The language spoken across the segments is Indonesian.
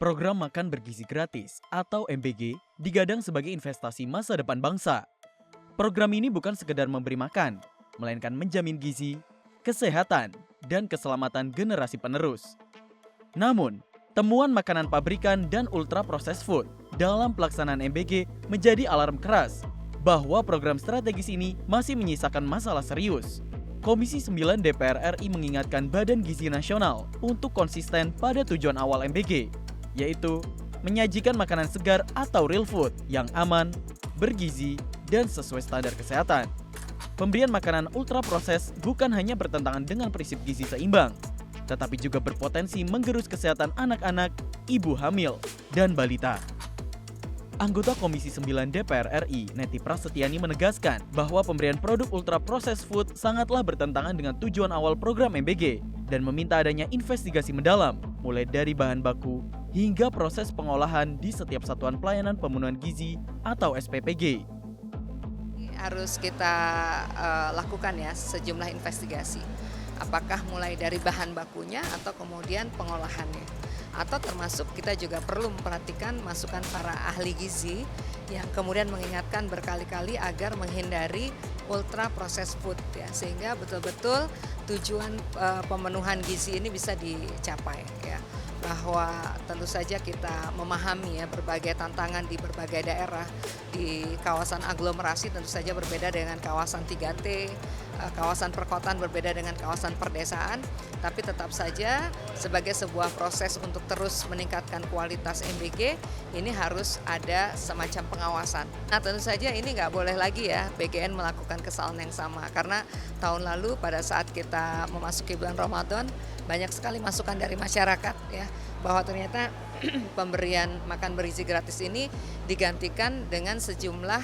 Program Makan Bergizi Gratis atau MBG digadang sebagai investasi masa depan bangsa. Program ini bukan sekedar memberi makan, melainkan menjamin gizi, kesehatan, dan keselamatan generasi penerus. Namun, temuan makanan pabrikan dan ultra processed food dalam pelaksanaan MBG menjadi alarm keras bahwa program strategis ini masih menyisakan masalah serius. Komisi 9 DPR RI mengingatkan Badan Gizi Nasional untuk konsisten pada tujuan awal MBG, yaitu menyajikan makanan segar atau real food yang aman, bergizi, dan sesuai standar kesehatan. Pemberian makanan ultra proses bukan hanya bertentangan dengan prinsip gizi seimbang, tetapi juga berpotensi menggerus kesehatan anak-anak, ibu hamil, dan balita. Anggota Komisi 9 DPR RI, Neti Prasetyani menegaskan bahwa pemberian produk ultra processed food sangatlah bertentangan dengan tujuan awal program MBG dan meminta adanya investigasi mendalam, mulai dari bahan baku hingga proses pengolahan di setiap satuan pelayanan pemenuhan gizi atau SPPG. Harus kita lakukan ya sejumlah investigasi. Apakah mulai dari bahan bakunya atau kemudian pengolahannya. Atau termasuk kita juga perlu memperhatikan masukan para ahli gizi yang kemudian mengingatkan berkali-kali agar menghindari ultra processed food ya, sehingga betul-betul tujuan pemenuhan gizi ini bisa dicapai ya. Bahwa tentu saja kita memahami ya berbagai tantangan di berbagai daerah. Di kawasan aglomerasi tentu saja berbeda dengan kawasan 3T, kawasan perkotaan berbeda dengan kawasan perdesaan, tapi tetap saja sebagai sebuah proses untuk terus meningkatkan kualitas MBG, ini harus ada semacam pengawasan. Nah tentu saja ini nggak boleh lagi ya BGN melakukan kesalahan yang sama, karena tahun lalu pada saat kita memasuki bulan Ramadan, banyak sekali masukan dari masyarakat ya, bahwa ternyata pemberian makan bergizi gratis ini digantikan dengan sejumlah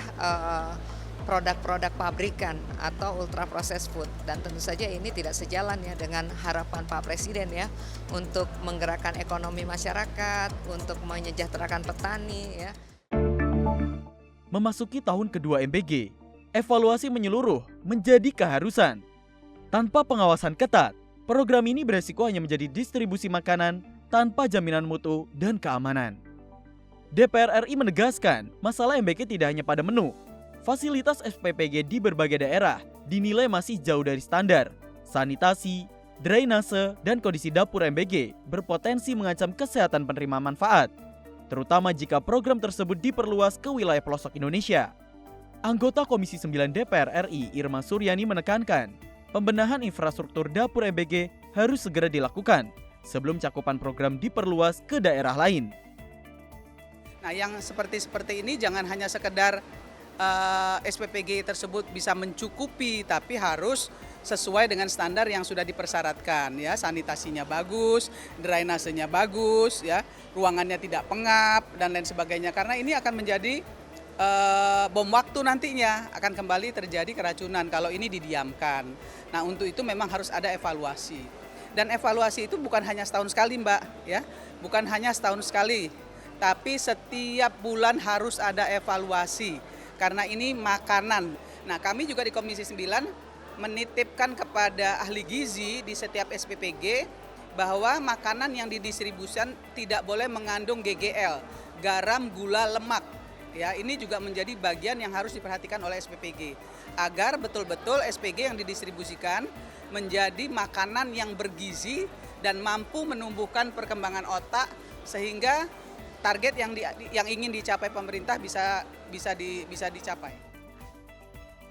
produk-produk pabrikan atau ultra processed food, dan tentu saja ini tidak sejalan ya dengan harapan Pak Presiden ya untuk menggerakkan ekonomi masyarakat, untuk menyejahterakan petani ya. Memasuki tahun kedua MBG, evaluasi menyeluruh menjadi keharusan. Tanpa pengawasan ketat, program ini beresiko hanya menjadi distribusi makanan tanpa jaminan mutu dan keamanan. DPR RI menegaskan masalah MBG tidak hanya pada menu. Fasilitas SPPG di berbagai daerah dinilai masih jauh dari standar. Sanitasi, drainase, dan kondisi dapur MBG berpotensi mengancam kesehatan penerima manfaat, terutama jika program tersebut diperluas ke wilayah pelosok Indonesia. Anggota Komisi 9 DPR RI, Irma Suryani menekankan, pembenahan infrastruktur dapur MBG harus segera dilakukan sebelum cakupan program diperluas ke daerah lain. Nah, yang seperti ini jangan hanya sekedar SPPG tersebut bisa mencukupi, tapi harus sesuai dengan standar yang sudah dipersyaratkan ya, sanitasinya bagus, drainasenya bagus ya, ruangannya tidak pengap dan lain sebagainya, karena ini akan menjadi bom waktu nantinya, akan kembali terjadi keracunan kalau ini didiamkan. Nah, untuk itu memang harus ada evaluasi. Dan evaluasi itu bukan hanya setahun sekali, Mbak, ya. Bukan hanya setahun sekali, tapi setiap bulan harus ada evaluasi. Karena ini makanan. Nah, kami juga di Komisi 9 menitipkan kepada ahli gizi di setiap SPPG bahwa makanan yang didistribusikan tidak boleh mengandung GGL, garam, gula, lemak. Ya, ini juga menjadi bagian yang harus diperhatikan oleh SPPG agar betul-betul SPG yang didistribusikan menjadi makanan yang bergizi dan mampu menumbuhkan perkembangan otak sehingga target yang ingin dicapai pemerintah bisa dicapai.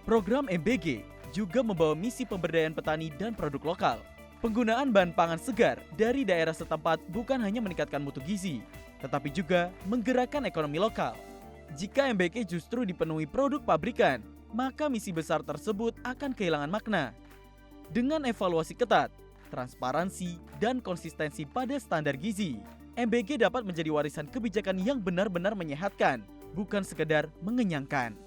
Program MBG juga membawa misi pemberdayaan petani dan produk lokal. Penggunaan bahan pangan segar dari daerah setempat bukan hanya meningkatkan mutu gizi, tetapi juga menggerakkan ekonomi lokal. Jika MBG justru dipenuhi produk pabrikan, maka misi besar tersebut akan kehilangan makna. Dengan evaluasi ketat, transparansi, dan konsistensi pada standar gizi, MBG dapat menjadi warisan kebijakan yang benar-benar menyehatkan, bukan sekedar mengenyangkan.